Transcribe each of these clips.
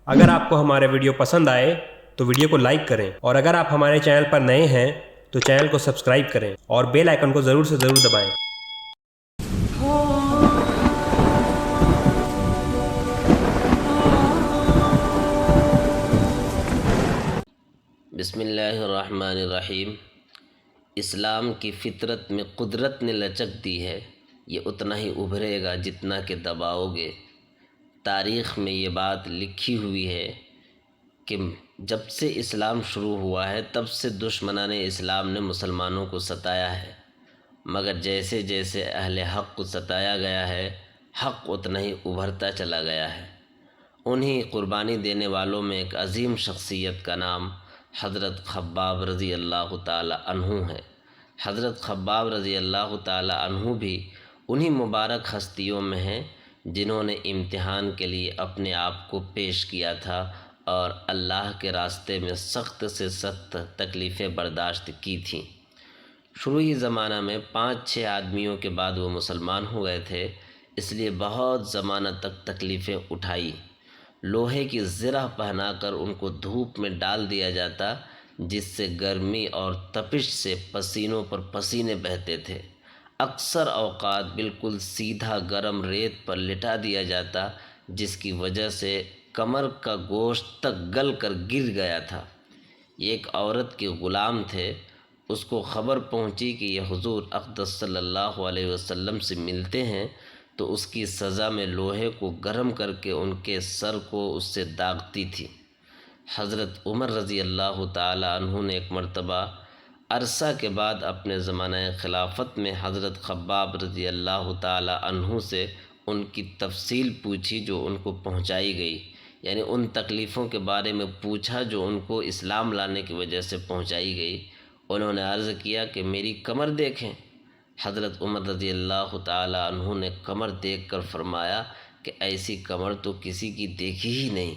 اگر آپ کو ہمارے ویڈیو پسند آئے تو ویڈیو کو لائک کریں، اور اگر آپ ہمارے چینل پر نئے ہیں تو چینل کو سبسکرائب کریں اور بیل آئیکن کو ضرور سے ضرور دبائیں۔ بسم اللہ الرحمن الرحیم۔ اسلام کی فطرت میں قدرت نے لچک دی ہے، یہ اتنا ہی ابھرے گا جتنا کہ دباؤ گے۔ تاریخ میں یہ بات لکھی ہوئی ہے کہ جب سے اسلام شروع ہوا ہے تب سے دشمنان اسلام نے مسلمانوں کو ستایا ہے، مگر جیسے جیسے اہل حق کو ستایا گیا ہے، حق اتنا ہی ابھرتا چلا گیا ہے۔ انہی قربانی دینے والوں میں ایک عظیم شخصیت کا نام حضرت خباب رضی اللہ تعالی عنہ ہے۔ حضرت خباب رضی اللہ تعالی عنہ بھی انہی مبارک ہستیوں میں ہیں جنہوں نے امتحان کے لیے اپنے آپ کو پیش کیا تھا اور اللہ کے راستے میں سخت سے سخت تکلیفیں برداشت کی تھیں۔ شروعی زمانہ میں 5-6 آدمیوں کے بعد وہ مسلمان ہو گئے تھے، اس لیے بہت زمانہ تک تکلیفیں اٹھائی۔ لوہے کی زرہ پہنا کر ان کو دھوپ میں ڈال دیا جاتا، جس سے گرمی اور تپش سے پسینوں پر پسینے بہتے تھے۔ اکثر اوقات بالکل سیدھا گرم ریت پر لٹا دیا جاتا، جس کی وجہ سے کمر کا گوشت تک گل کر گر گیا تھا۔ یہ ایک عورت کے غلام تھے، اس کو خبر پہنچی کہ یہ حضور اقدس صلی اللہ علیہ وسلم سے ملتے ہیں، تو اس کی سزا میں لوہے کو گرم کر کے ان کے سر کو اس سے داغتی تھی۔ حضرت عمر رضی اللہ تعالی عنہ نے ایک مرتبہ عرصہ کے بعد اپنے زمانہ خلافت میں حضرت خباب رضی اللہ تعالی عنہ سے ان کی تفصیل پوچھی جو ان کو پہنچائی گئی، یعنی ان تکلیفوں کے بارے میں پوچھا جو ان کو اسلام لانے کی وجہ سے پہنچائی گئی۔ انہوں نے عرض کیا کہ میری کمر دیکھیں۔ حضرت عمر رضی اللہ تعالی عنہ نے کمر دیکھ کر فرمایا کہ ایسی کمر تو کسی کی دیکھی ہی نہیں۔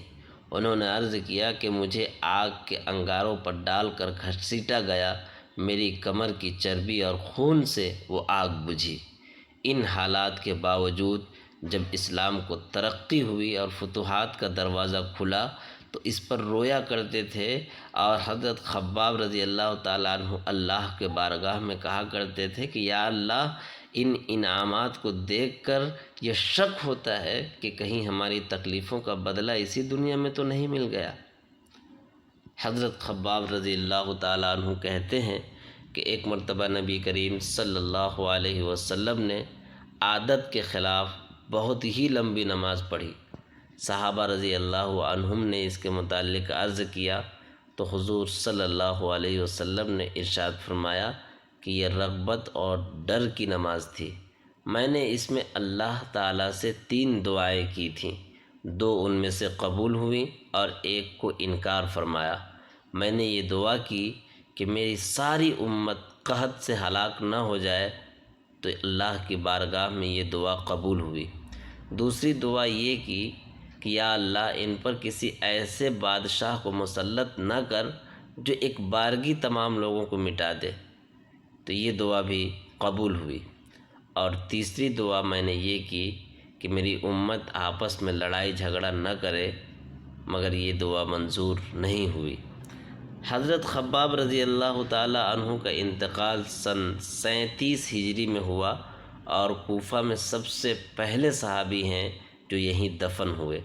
انہوں نے عرض کیا کہ مجھے آگ کے انگاروں پر ڈال کر گھسیٹا گیا، میری کمر کی چربی اور خون سے وہ آگ بجھی۔ ان حالات کے باوجود جب اسلام کو ترقی ہوئی اور فتوحات کا دروازہ کھلا تو اس پر رویا کرتے تھے، اور حضرت خباب رضی اللہ تعالیٰ عنہ اللہ کے بارگاہ میں کہا کرتے تھے کہ یا اللہ، ان انعامات کو دیکھ کر یہ شک ہوتا ہے کہ کہیں ہماری تکلیفوں کا بدلہ اسی دنیا میں تو نہیں مل گیا۔ حضرت خباب رضی اللہ تعالیٰ عنہ کہتے ہیں کہ ایک مرتبہ نبی کریم صلی اللہ علیہ وسلم نے عادت کے خلاف بہت ہی لمبی نماز پڑھی۔ صحابہ رضی اللہ عنہم نے اس کے متعلق عرض کیا تو حضور صلی اللہ علیہ وسلم نے ارشاد فرمایا کہ یہ رغبت اور ڈر کی نماز تھی۔ میں نے اس میں اللہ تعالیٰ سے 3 دعائیں کی تھیں، 2 ان میں سے قبول ہوئیں اور ایک کو انکار فرمایا۔ میں نے یہ دعا کی کہ میری ساری امت قحط سے ہلاک نہ ہو جائے، تو اللہ کی بارگاہ میں یہ دعا قبول ہوئی۔ دوسری دعا یہ کی کہ یا اللہ، ان پر کسی ایسے بادشاہ کو مسلط نہ کر جو ایک بارگی تمام لوگوں کو مٹا دے، تو یہ دعا بھی قبول ہوئی۔ اور تیسری دعا میں نے یہ کی کہ میری امت آپس میں لڑائی جھگڑا نہ کرے، مگر یہ دعا منظور نہیں ہوئی۔ حضرت خباب رضی اللہ تعالی عنہ کا انتقال سن 37 ہجری میں ہوا، اور کوفہ میں سب سے پہلے صحابی ہیں جو یہیں دفن ہوئے۔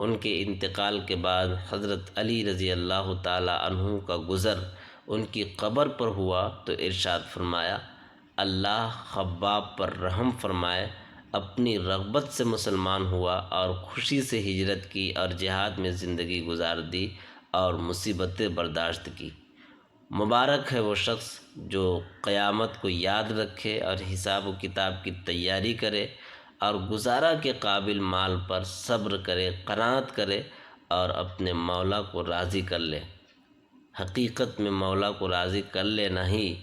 ان کے انتقال کے بعد حضرت علی رضی اللہ تعالی عنہ کا گزر ان کی قبر پر ہوا تو ارشاد فرمایا، اللہ خباب پر رحم فرمائے، اپنی رغبت سے مسلمان ہوا اور خوشی سے ہجرت کی اور جہاد میں زندگی گزار دی اور مصیبتیں برداشت کی۔ مبارک ہے وہ شخص جو قیامت کو یاد رکھے اور حساب و کتاب کی تیاری کرے اور گزارا کے قابل مال پر صبر کرے، قناعت کرے اور اپنے مولا کو راضی کر لے۔ حقیقت میں مولا کو راضی کر لینا ہی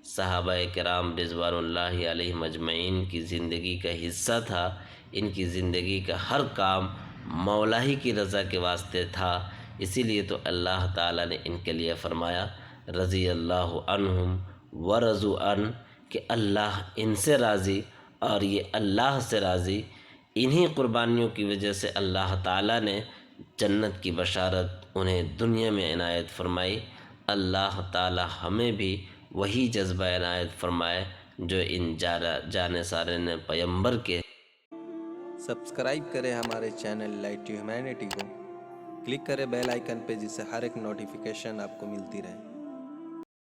صحابہ کرام رضوان اللہ علیہ مجمعین کی زندگی کا حصہ تھا۔ ان کی زندگی کا ہر کام مولا ہی کی رضا کے واسطے تھا، اسی لیے تو اللہ تعالیٰ نے ان کے لیے فرمایا رضی اللہ عنہم ورضوا عنہ، کہ اللہ ان سے راضی اور یہ اللہ سے راضی۔ انہی قربانیوں کی وجہ سے اللہ تعالیٰ نے جنت کی بشارت انہیں دنیا میں عنایت فرمائی۔ اللہ تعالی ہمیں بھی وہی جذبہ عنایت فرمائے جو ان جانے سارے نے پیمبر کے۔ سبسکرائب کریں ہمارے چینل لائٹ ٹو ہیومینٹی کو، کلک کریں بیل آئیکن پہ جس سے ہر ایک نوٹیفیکیشن آپ کو ملتی رہے۔